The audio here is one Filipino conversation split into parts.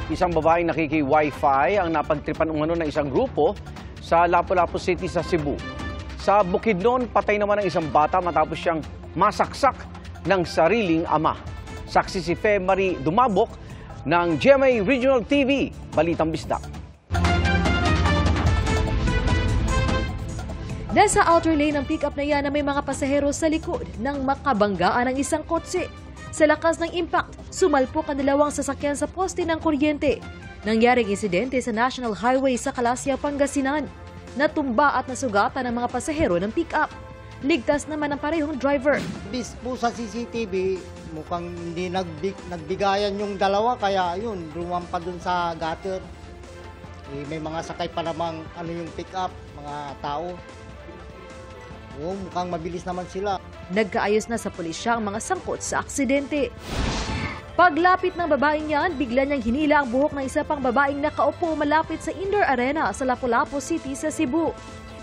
Isang babaeng nakiki-Wi-Fi ang napagtripan umano ng isang grupo sa Lapu-Lapu City sa Cebu. Sa Bukidnon, patay naman ang isang bata matapos siyang masaksak ng sariling ama. Saksi si Fe Marie Dumabok ng GMA Regional TV, Balitang Bisdak. Nasa outer lane ng pick-up na yan na may mga pasahero sa likod nang makabanggaan ng isang kotse. Sa lakas ng impact, sumalpok ang dalawang sasakyan sa poste ng kuryente. Nangyaring insidente sa National Highway sa Calasya, Pangasinan. Natumba at nasugatan ang mga pasahero ng pick-up. Ligtas naman ang parehong driver. Bis po sa CCTV, mukhang hindi nagbigayan yung dalawa, kaya yun, lumampa dun sa gutter. May mga sakay pa namang yung pick-up, mga tao. Oo, mukhang mabilis naman sila. Nagkaayos na sa pulisya ang mga sangkot sa aksidente. Paglapit ng babaeng yan, bigla niyang hinila ang buhok ng isa pang babaeng nakaupo malapit sa indoor arena sa Lapu-Lapu City sa Cebu.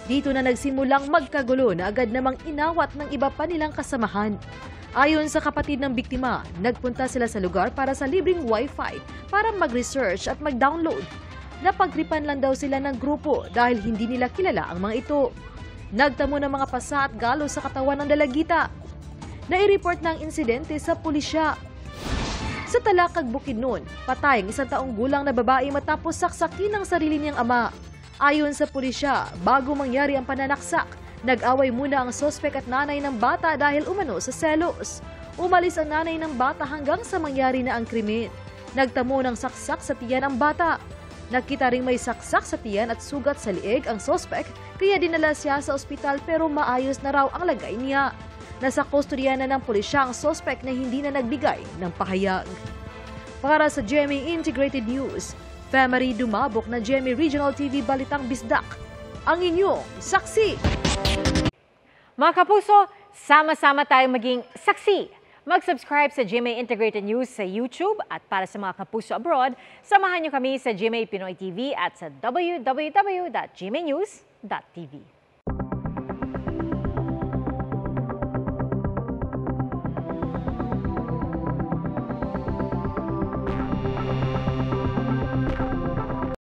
Dito na nagsimulang magkagulo na agad namang inawat ng iba pa nilang kasamahan. Ayon sa kapatid ng biktima, nagpunta sila sa lugar para sa libreng Wi-Fi para mag-research at mag-download. Napagtripan lang daw sila ng grupo dahil hindi nila kilala ang mga ito. Nagtamo ng mga pasa at galo sa katawan ng dalagita. Nai-report na ang insidente sa pulisya. Sa Talakag, Bukidnon, patay ang 1 taong gulang na babae matapos saksakin ng sarili niyang ama. Ayon sa pulisya, bago mangyari ang pananaksak, nag-away muna ang sospek at nanay ng bata dahil umano sa selos. Umalis ang nanay ng bata hanggang sa mangyari na ang krimen. Nagtamo ng saksak sa tiyan ang bata. Nakita ring may saksak sa tiyan at sugat sa liig ang sospek, kaya dinala siya sa ospital pero maayos na raw ang lagay niya. Nasa kustodiya na ng pulisya ang sospek na hindi na nagbigay ng pahayag. Para sa GMA Integrated News, Fe Marie Dumabok na GMA Regional TV Balitang Bisdak, ang inyong saksi. Mga kapuso, sama-sama tayong maging saksi. Mag-subscribe sa GMA Integrated News sa YouTube at para sa mga kapuso abroad, samahan niyo kami sa GMA Pinoy TV at sa www.gmanews.tv.